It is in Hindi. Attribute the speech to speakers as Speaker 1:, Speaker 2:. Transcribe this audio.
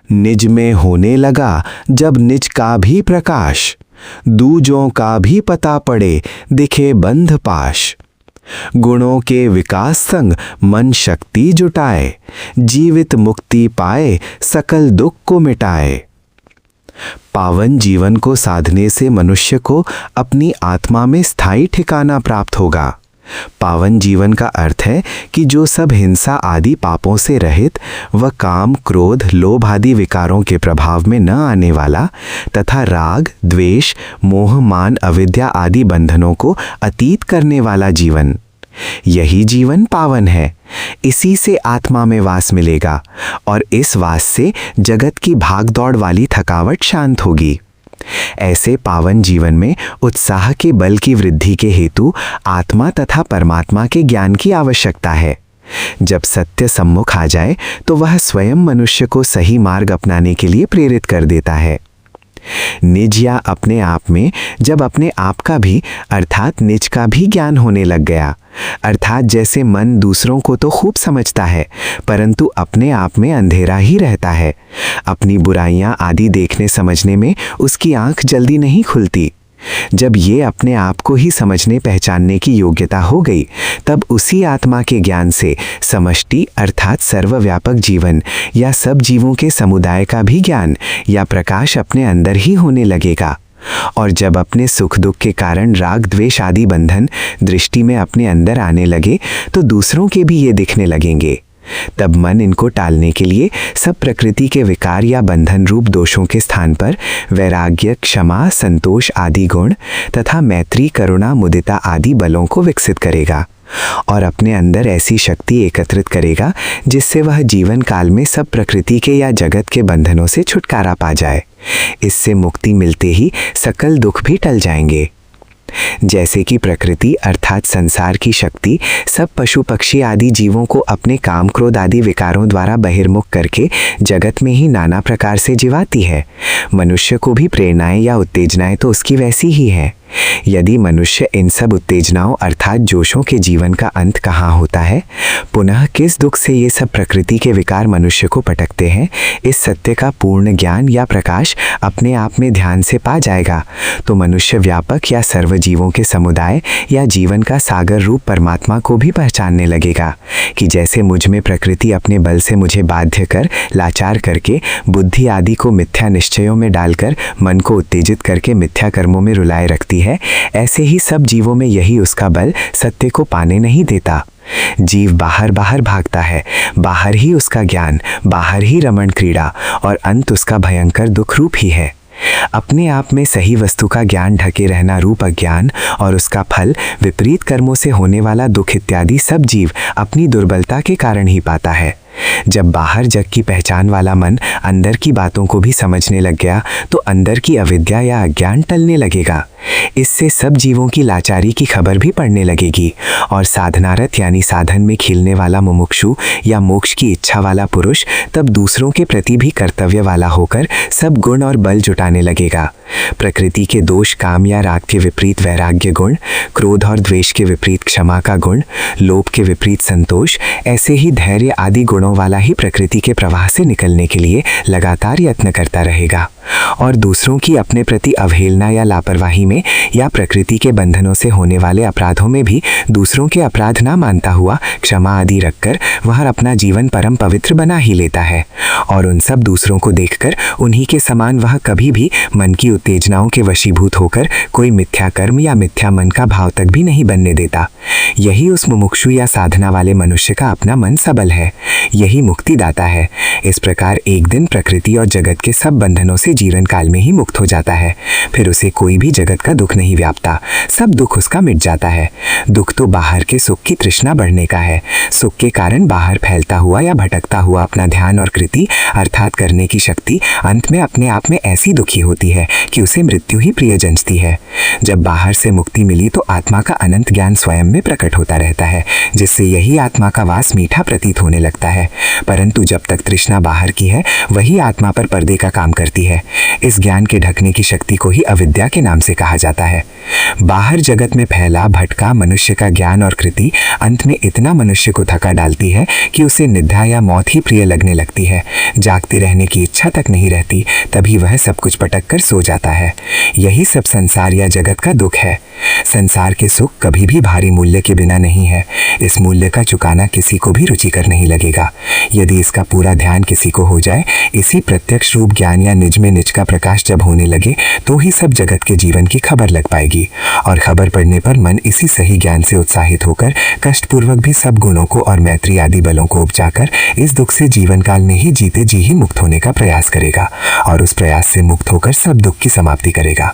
Speaker 1: निज में होने लगा जब निज का भी प्रकाश, दूजों का भी पता पड़े दिखे बंध पाश। गुणों के विकास संग मन शक्ति जुटाए, जीवित मुक्ति पाए सकल दुख को मिटाए। पावन जीवन को साधने से मनुष्य को अपनी आत्मा में स्थायी ठिकाना प्राप्त होगा। पावन जीवन का अर्थ है कि जो सब हिंसा आदि पापों से रहित व काम, क्रोध, लोभ आदि विकारों के प्रभाव में न आने वाला तथा राग, द्वेष, मोह, मान, अविद्या आदि बंधनों को अतीत करने वाला जीवन, यही जीवन पावन है। इसी से आत्मा में वास मिलेगा और इस वास से जगत की भागदौड़ वाली थकावट शांत होगी। ऐसे पावन जीवन में उत्साह के बल की वृद्धि के हेतु आत्मा तथा परमात्मा के ज्ञान की आवश्यकता है। जब सत्य सम्मुख आ जाए तो वह स्वयं मनुष्य को सही मार्ग अपनाने के लिए प्रेरित कर देता है। निज या अपने आप में जब अपने आप का भी अर्थात निज का भी ज्ञान होने लग गया, अर्थात जैसे मन दूसरों को तो खूब समझता है परंतु अपने आप में अंधेरा ही रहता है, अपनी बुराइयां आदि देखने समझने में उसकी आंख जल्दी नहीं खुलती। जब ये अपने आप को ही समझने पहचानने की योग्यता हो गई, तब उसी आत्मा के ज्ञान से समष्टि अर्थात सर्वव्यापक जीवन या सब जीवों के समुदाय का भी ज्ञान या प्रकाश अपने अंदर ही होने लगेगा। और जब अपने सुख दुख के कारण राग, द्वेष आदि बंधन दृष्टि में अपने अंदर आने लगे तो दूसरों के भी ये दिखने लगेंगे। तब मन इनको टालने के लिए सब प्रकृति के विकार या बंधन रूप दोषों के स्थान पर वैराग्य, क्षमा, संतोष आदि गुण तथा मैत्री, करुणा, मुदिता आदि बलों को विकसित करेगा और अपने अंदर ऐसी शक्ति एकत्रित करेगा जिससे वह जीवन काल में सब प्रकृति के या जगत के बंधनों से छुटकारा पा जाए। इससे मुक्ति मिलते ही सकल दुख भी टल जाएंगे। जैसे कि प्रकृति अर्थात संसार की शक्ति सब पशु पक्षी आदि जीवों को अपने काम, क्रोध आदि विकारों द्वारा बहिर्मुख करके जगत में ही नाना प्रकार से जिवाती है, मनुष्य को भी प्रेरणाएं या उत्तेजनाएं तो उसकी वैसी ही है। यदि मनुष्य इन सब उत्तेजनाओं अर्थात जोशों के जीवन का अंत कहाँ होता है, पुनः किस दुख से ये सब प्रकृति के विकार मनुष्य को पटकते हैं, इस सत्य का पूर्ण ज्ञान या प्रकाश अपने आप में ध्यान से पा जाएगा तो मनुष्य व्यापक या सर्व जीवों के समुदाय या जीवन का सागर रूप परमात्मा को भी पहचानने लगेगा कि जैसे मुझ में प्रकृति अपने बल से मुझे बाध्य कर, लाचार करके, बुद्धि आदि को मिथ्या निश्चयों में डालकर मन को उत्तेजित करके मिथ्या कर्मों में रुलाए रखती है, ऐसे ही सब जीवों में यही उसका बल सत्य को पाने नहीं देता। जीव बाहर बाहर भागता है, बाहर ही उसका ज्ञान, बाहर ही रमण क्रीड़ा और अंत उसका भयंकर दुख रूप ही है। अपने आप में सही वस्तु का ज्ञान ढके रहना रूप अज्ञान और उसका फल विपरीत कर्मों से होने वाला दुख इत्यादि सब जीव अपनी दुर्बलता के कारण ही पाता है। जब बाहर जग की पहचान वाला मन अंदर की बातों को भी समझने लग गया तो अंदर की अविद्या या अज्ञान टलने लगेगा। इससे सब जीवों की लाचारी की खबर भी पड़ने लगेगी और साधनारत यानी साधन में खिलने वाला मुमुक्षु या मोक्ष की इच्छा वाला पुरुष तब दूसरों के प्रति भी कर्तव्य वाला होकर सब गुण और बल जुटाने लगेगा। प्रकृति के दोष, काम या राग के विपरीत वैराग्य गुण, क्रोध और द्वेष के विपरीत क्षमा का गुण, लोभ के विपरीत संतोष, ऐसे ही धैर्य आदि गुणों वाला ही प्रकृति के प्रवाह से निकलने के लिए लगातार यत्न करता रहेगा और दूसरों की अपने प्रति अवहेलना या लापरवाही में या प्रकृति के बंधनों से होने वाले अपराधों में भी दूसरों के अपराध ना मानता हुआ क्षमा आदि रखकर वह अपना जीवन परम पवित्र बना ही लेता है और उन सब दूसरों को देखकर उन्हीं के समान वह कभी भी मन की उत्तेजनाओं के वशीभूत होकर कोई मिथ्या कर्म या मिथ्या मन का भाव तक भी नहीं बनने देता। यही उस मुमुक्षु या साधना वाले मनुष्य का अपना मन सबल है, यही मुक्तिदाता है। इस प्रकार एक दिन प्रकृति और जगत के सब बंधनों से जीवन काल में ही मुक्त हो जाता है। फिर उसे कोई भी जगत का दुख नहीं व्यापता, सब दुख उसका मिट जाता है। दुख तो बाहर के सुख की तृष्णा बढ़ने का है। सुख के कारण बाहर फैलता हुआ या भटकता हुआ अपना ध्यान और कृति अर्थात करने की शक्ति अंत में अपने आप में ऐसी दुखी होती है कि उसे मृत्यु ही प्रिय जंचती है। जब बाहर से मुक्ति मिली तो आत्मा का अनंत ज्ञान स्वयं में प्रकट होता रहता है, जिससे यही आत्मा का वास मीठा प्रतीत होने लगता है
Speaker 2: है, परंतु जब तक तृष्णा बाहर की है वही आत्मा पर पर्दे का काम करती है। इस ज्ञान के ढकने की शक्ति को ही अविद्या के नाम से कहा जाता है। बाहर जगत में फैला भटका मनुष्य का ज्ञान और कृति अंत में इतना मनुष्य को थका डालती है कि उसे निद्रा या मौत ही प्रिय लगने लगती है। जागते रहने की इच्छा तक नहीं रहती, तभी वह सब कुछ पटक कर सो जाता है। यही सब संसार या जगत का दुख है। संसार के सुख कभी भी भारी मूल्य के बिना नहीं है। इस मूल्य का चुकाना किसी को भी रुचिकर नहीं लगेगा। यदि इसका पूरा ध्यान किसी को हो जाए, इसी प्रत्यक्ष रूप ज्ञान या निज में निज का प्रकाश जब होने लगे, तो ही सब जगत के जीवन की खबर लग पाएगी। और खबर पड़ने पर मन इसी सही ज्ञान से उत्साहित होकर कष्टपूर्वक भी सब गुणों को और मैत्री आदि बलों को उपजाकर इस दुख से जीवन काल में ही जीते जी ही मुक्त होने का प्रयास करेगा और उस प्रयास से मुक्त होकर सब दुख की समाप्ति करेगा।